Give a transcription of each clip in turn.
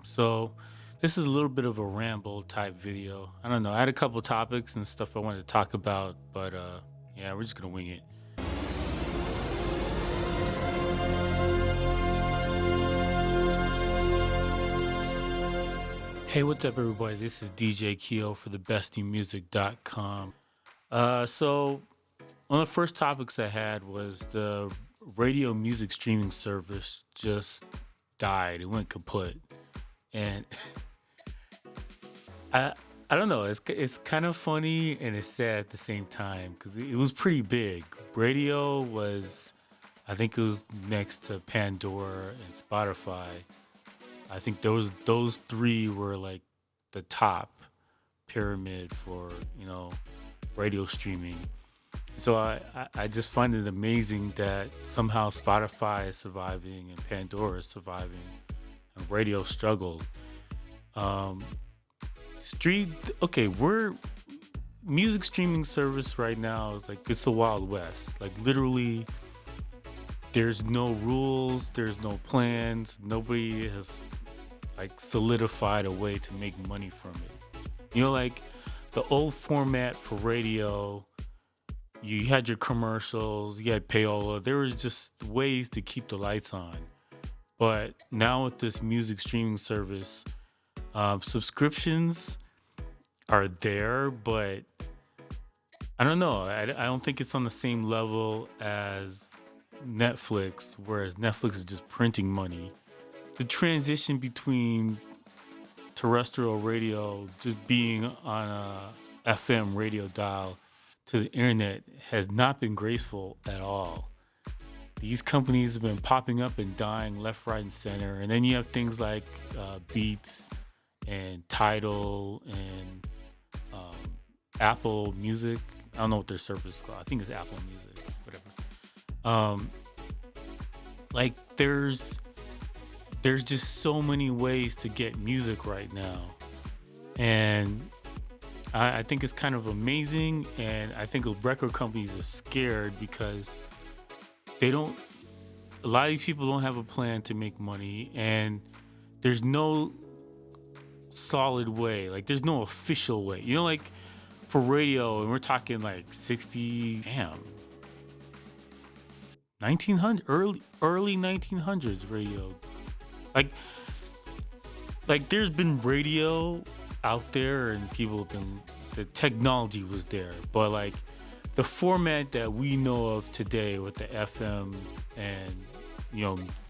So, this is a little bit of a ramble type video. I don't know. I had a couple topics and stuff I wanted to talk about, but yeah, we're just gonna wing it. Hey, what's up, everybody? This is DJ Keo for thebestnewmusic.com. So one of the first topics I had was the radio music streaming service just died. It went kaput, and I I don't know. It's kind of funny and it's sad at the same time because it was pretty big. Radio was, I think it was next to Pandora and Spotify. I think those three were like the top pyramid for radio streaming. So I just find it amazing that somehow Spotify is surviving and Pandora is surviving and radio struggled. Um, Street, okay, we're music streaming service right now is like it's the Wild West. Like literally, there's no rules, there's no plans, nobody has like solidified a way to make money from it. Like the old format for radio, you had your commercials, you had payola, there was just ways to keep the lights on. But now with this music streaming service, subscriptions are there, but I don't know. I don't think it's on the same level as Netflix, whereas Netflix is just printing money. The transition between terrestrial radio, just being on a FM radio dial, to the internet has not been graceful at all. These companies have been popping up and dying left, right, and center. And then you have things like Beats and Tidal and Apple Music. I don't know what their service is called. I think it's Apple Music, whatever. Um, like there's just so many ways to get music right now, and I think it's kind of amazing. And I think record companies are scared because they don't. A lot of these people don't have a plan to make money, and there's no solid way. Like there's no official way. Like for radio, and we're talking like 60, 1900, early 1900s radio. Like there's been radio out there, and people have been. The technology was there, but like the format that we know of today with the FM and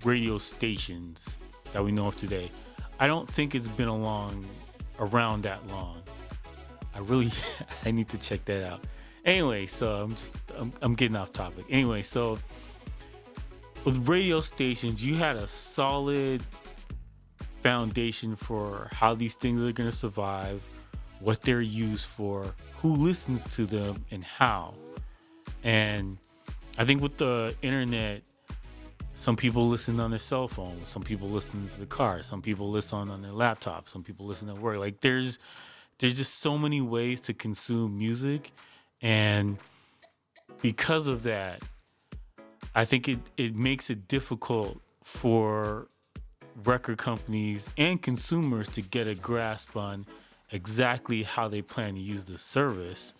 radio stations that we know of today, I don't think it's been around that long. I really I need to check that out. Anyway, so I'm getting off topic. Anyway, so with radio stations, you had a solid foundation for how these things are going to survive, what they're used for, who listens to them, and how. And I think with the internet, some people listen on their cell phone, some people listen to the car, some people listen on their laptop, some people listen at work. Like there's just so many ways to consume music, and because of that, I think it makes it difficult for record companies and consumers to get a grasp on exactly how they plan to use the service.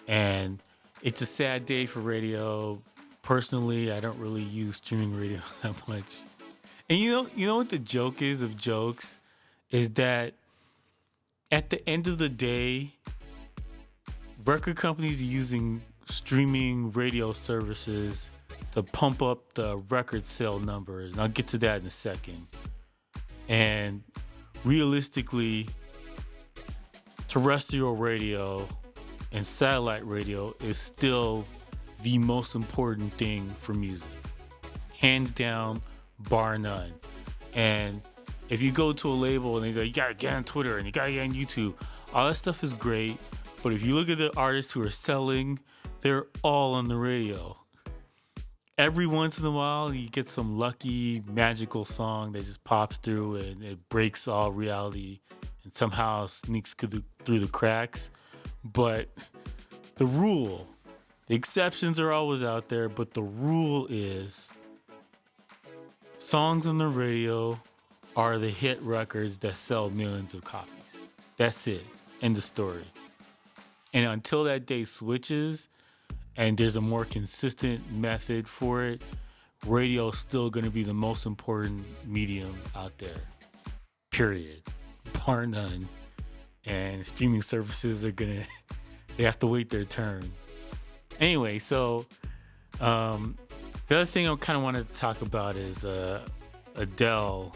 And it's a sad day for radio. Personally, I don't really use streaming radio that much. And you know what the joke is of jokes is that at the end of the day, record companies are using streaming radio services to pump up the record sale numbers. And I'll get to that in a second. And realistically, terrestrial radio and satellite radio is still the most important thing for music. Hands down, bar none. And if you go to a label and they say, you gotta get on Twitter and you gotta get on YouTube, all that stuff is great. But if you look at the artists who are selling, they're all on the radio. Every once in a while, you get some lucky, magical song that just pops through and it breaks all reality and somehow sneaks through the cracks. But the exceptions are always out there, but the rule is songs on the radio are the hit records that sell millions of copies. That's it. End of story. And until that day switches and there's a more consistent method for it, radio is still going to be the most important medium out there. Period. Bar none. And streaming services are going to, they have to wait their turn. Anyway, so the other thing I kind of wanted to talk about is Adele.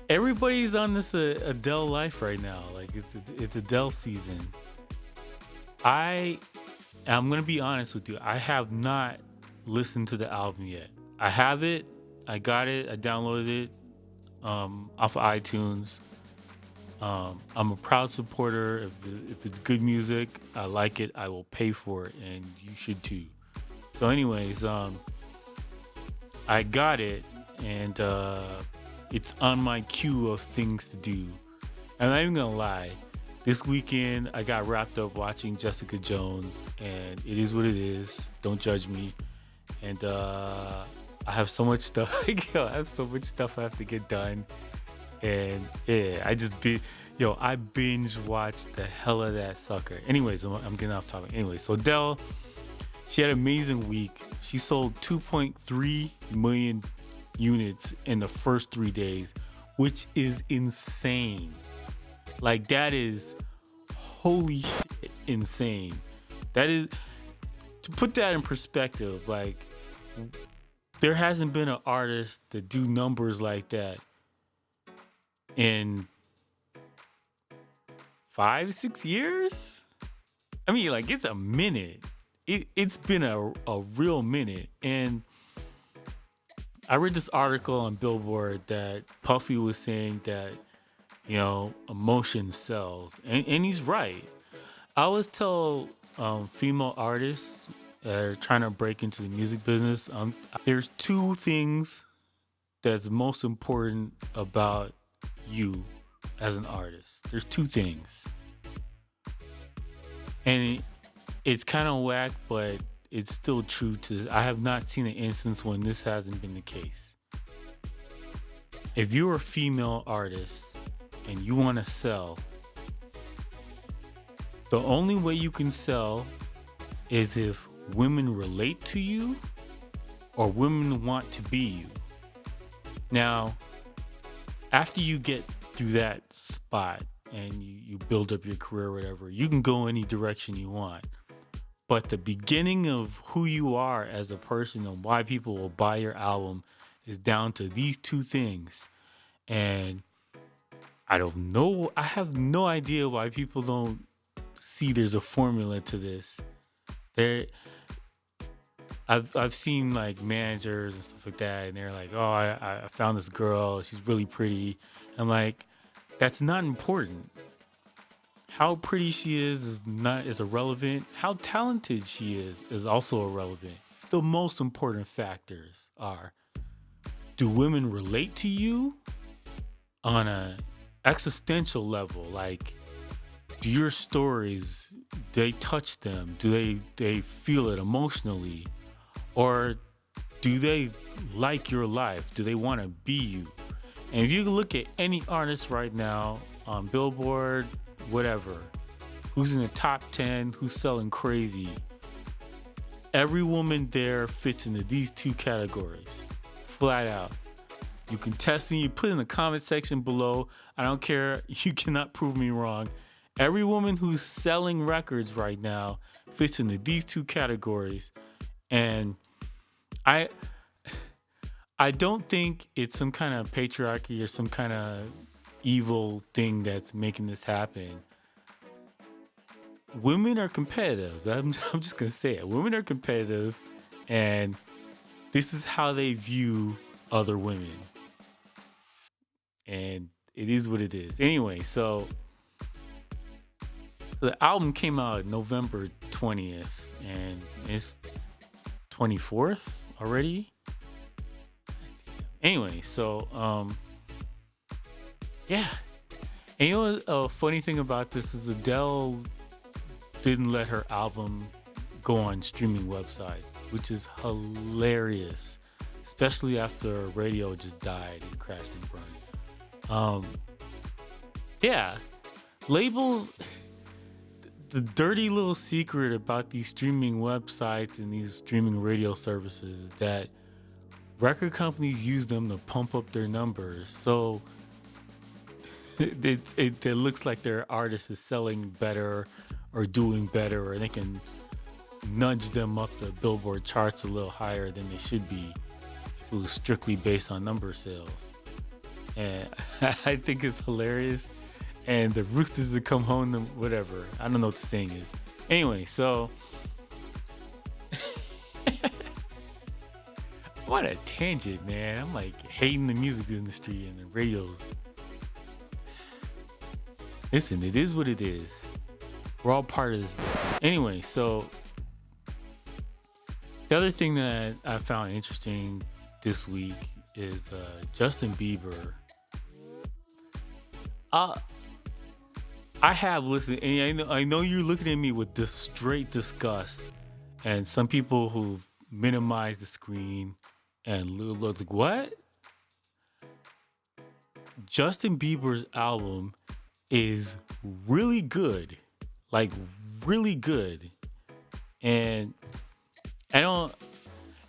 Everybody's on this Adele life right now. Like it's Adele season. I'm gonna be honest with you. I have not listened to the album yet. I have it. I got it. I downloaded it off of iTunes. I'm a proud supporter. If it's good music, I like it. I will pay for it, and you should too. So, anyways, I got it, and it's on my queue of things to do. I'm not even gonna lie. This weekend, I got wrapped up watching Jessica Jones, and it is what it is. Don't judge me. And I have so much stuff. I have so much stuff I have to get done. And yeah, I binge watched the hell of that sucker. Anyways, I'm getting off topic. Anyway, so Adele, she had an amazing week. She sold 2.3 million units in the first 3 days, which is insane. Like, that is holy shit insane. That is, to put that in perspective, like, there hasn't been an artist that do numbers like that in 5-6 years. I mean, like, it's a minute. It's been a real minute. And I read this article on Billboard that Puffy was saying that, emotion sells. And he's right. I always tell female artists that are trying to break into the music business, there's two things that's most important about you as an artist. There's two things. And it's kind of whack, but it's still true to this. I have not seen an instance when this hasn't been the case. If you're a female artist and you want to sell, the only way you can sell is if women relate to you or women want to be you. Now, after you get through that spot and you build up your career or whatever, you can go any direction you want. But the beginning of who you are as a person and why people will buy your album is down to these two things. And I don't know. I have no idea why people don't see there's a formula to this. I've seen like managers and stuff like that, and they're like, "Oh, I found this girl. She's really pretty." I'm like, that's not important. How pretty she is irrelevant. How talented she is also irrelevant. The most important factors are: do women relate to you on a existential level? Like, do your stories, they touch them? Do they feel it emotionally? Or do they like your life? Do they want to be you? And if you look at any artist right now on Billboard, whatever, who's in the top 10, who's selling crazy, every woman there fits into these two categories, flat out. You can test me, you put in the comment section below. I don't care. You cannot prove me wrong. Every woman who's selling records right now fits into these two categories. And I don't think it's some kind of patriarchy or some kind of evil thing that's making this happen. Women are competitive. I'm just going to say it. Women are competitive, and this is how they view other women. And it is what it is. Anyway, so the album came out November 20th, and it's 24th already. Anyway, so yeah. And you know, a funny thing about this is Adele didn't let her album go on streaming websites, which is hilarious. especially after radio just died and crashed and burned. Um, yeah, labels. The dirty little secret about these streaming websites and these streaming radio services is that record companies use them to pump up their numbers. So it looks like their artist is selling better or doing better, or they can nudge them up the Billboard charts a little higher than they should be if it was strictly based on number sales. And I think it's hilarious. And the roosters that come home, whatever. I don't know what the saying is. Anyway, so what a tangent, man. I'm like hating the music industry and the radios. Listen, it is what it is. We're all part of this. Anyway, so the other thing that I found interesting this week is Justin Bieber. I have listened, and I know you're looking at me with this straight disgust, and some people who've minimized the screen and look like, what? Justin Bieber's album is really good, like really good, and I don't.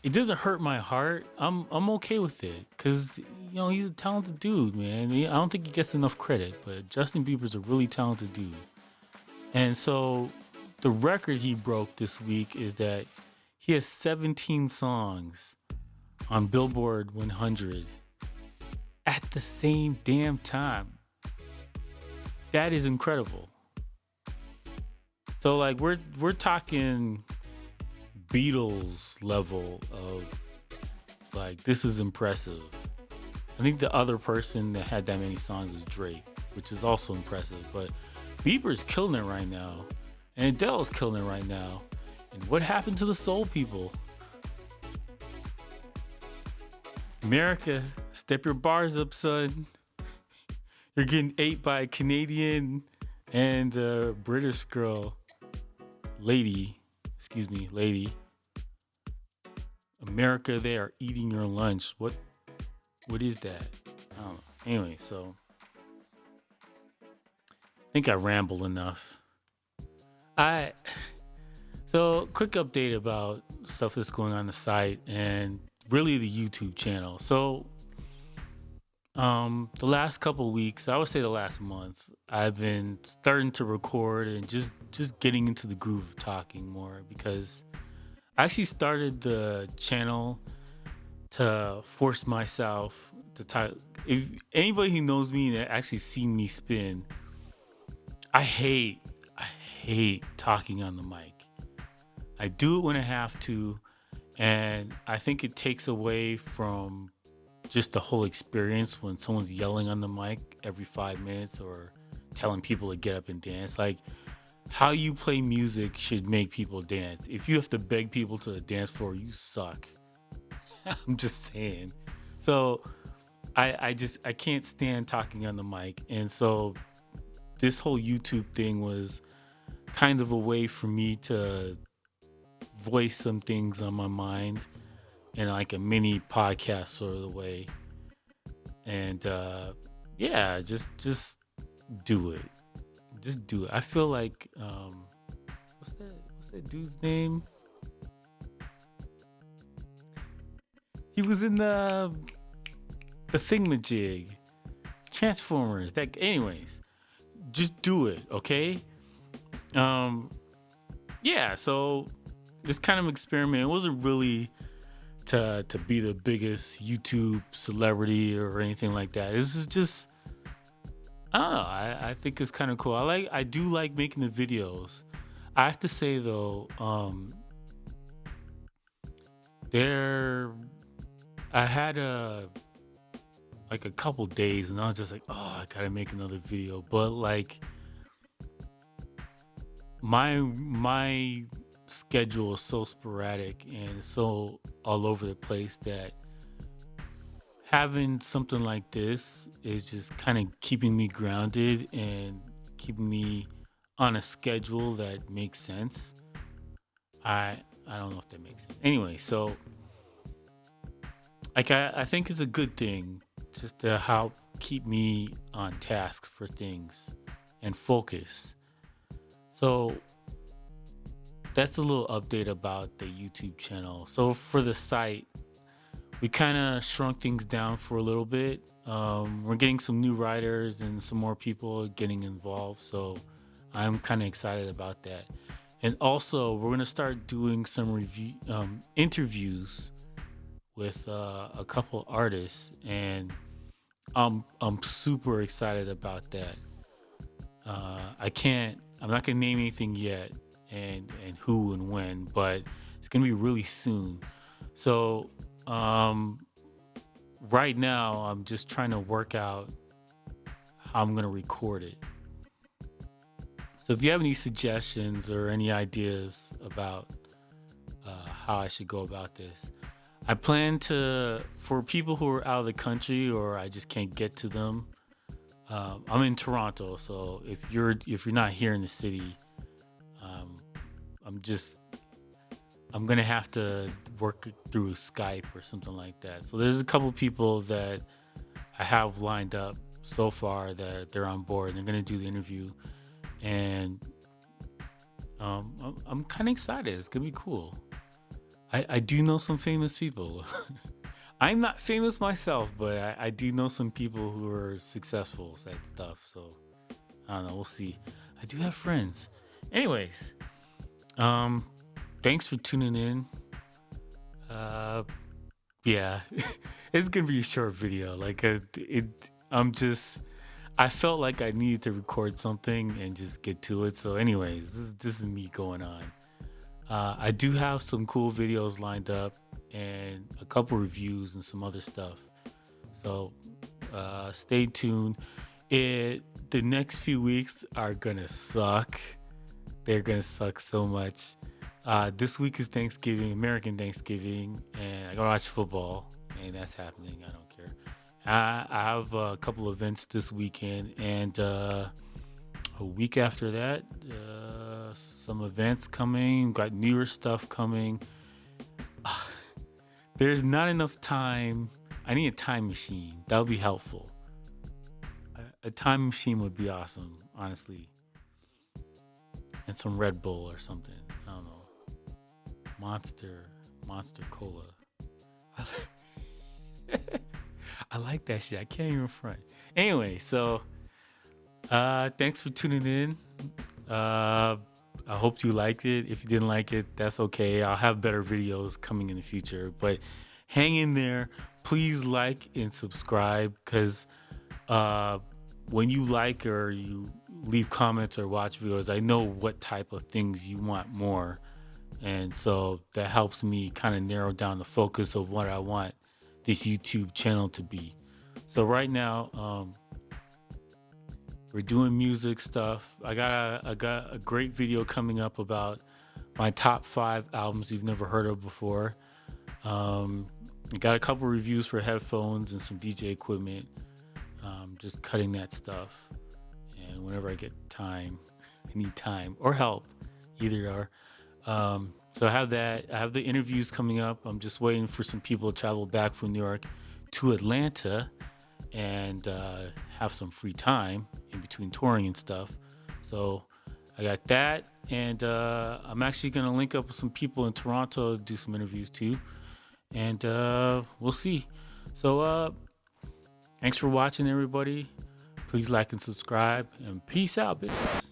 It doesn't hurt my heart. I'm okay with it because he's a talented dude, man. I don't think he gets enough credit, but Justin Bieber's a really talented dude. And so the record he broke this week is that he has 17 songs on Billboard 100 at the same damn time. That is incredible. So like we're talking Beatles level of like, this is impressive. I think the other person that had that many songs is Drake, which is also impressive. But Bieber's killing it right now, and Adele's killing it right now. And what happened to the soul people? America, step your bars up, son. You're getting ate by a Canadian and a British girl. Lady. America, they are eating your lunch. What is that? I don't know. Anyway, so I think I ramble enough. So quick update about stuff that's going on the site and really the YouTube channel. So the last couple of weeks, I would say the last month, I've been starting to record and just getting into the groove of talking more, because I actually started the channel to force myself to talk. If anybody who knows me and actually seen me spin, I hate talking on the mic. I do it when I have to, and I think it takes away from just the whole experience when someone's yelling on the mic every 5 minutes or telling people to get up and dance. Like, how you play music should make people dance. If you have to beg people to the dance floor, you suck. I'm just saying. So I can't stand talking on the mic. And so this whole YouTube thing was kind of a way for me to voice some things on my mind in like a mini podcast sort of way. And just do it. Just do it. I feel like what's that dude's name? He was in the thingamajig, Transformers. That, anyways, just do it, okay? So this kind of experiment, it wasn't really to be the biggest YouTube celebrity or anything like that. This is just, I don't know. I think it's kind of cool. I do like making the videos. I have to say though, I had a couple days and I was just like, oh, I gotta make another video. But like my schedule is so sporadic and so all over the place that having something like this is just kind of keeping me grounded and keeping me on a schedule that makes sense. I don't know if that makes sense. Anyway, so like I think it's a good thing just to help keep me on task for things and focus. So that's a little update about the YouTube channel. So for the site, we kind of shrunk things down for a little bit. We're getting some new writers and some more people getting involved. So I'm kind of excited about that. And also, we're gonna start doing some review interviews with a couple artists, and I'm super excited about that. I can't. I'm not gonna name anything yet, and who and when, but it's gonna be really soon. So um, right now, I'm just trying to work out how I'm gonna record it. So if you have any suggestions or any ideas about how I should go about this, I plan to, for people who are out of the country or I just can't get to them. I'm in Toronto, so if you're not here in the city, um, I'm just I'm gonna have to work it through Skype or something like that. So there's a couple people that I have lined up so far that they're on board. They're gonna do the interview, and I'm kind of excited. It's gonna be cool. I do know some famous people. I'm not famous myself, but I do know some people who are successful at stuff. So I don't know. We'll see. I do have friends. Anyways, um, thanks for tuning in. Uh, yeah, it's gonna be a short video. Like I'm just. I felt like I needed to record something and just get to it. So, anyways, this is me going on. I do have some cool videos lined up and a couple reviews and some other stuff. So stay tuned. The next few weeks are gonna suck. They're gonna suck so much. This week is Thanksgiving, American Thanksgiving, and I gotta watch football, and that's happening. I don't care. I have a couple events this weekend, and a week after that, some events coming. Got newer stuff coming. There's not enough time. I need a time machine. That would be helpful. A time machine would be awesome, honestly. And some Red Bull or something. I don't know. Monster Cola. I like that shit. I can't even front. Anyway, so thanks for tuning in. I hope you liked it. If you didn't like it, that's okay. I'll have better videos coming in the future. But hang in there. Please like and subscribe, because when you like or you leave comments or watch videos, I know what type of things you want more. And so that helps me kind of narrow down the focus of what I want this YouTube channel to be. So right now, we're doing music stuff. I got a great video coming up about my top 5 albums you've never heard of before. I got a couple reviews for headphones and some DJ equipment. Just cutting that stuff. And whenever I get time, I need time or help, either or. So I have that. I have the interviews coming up. I'm just waiting for some people to travel back from New York to Atlanta and have some free time in between touring and stuff. So I got that, and I'm actually gonna link up with some people in Toronto to do some interviews too, and we'll see. So thanks for watching, everybody. Please like and subscribe, and peace out, bitches.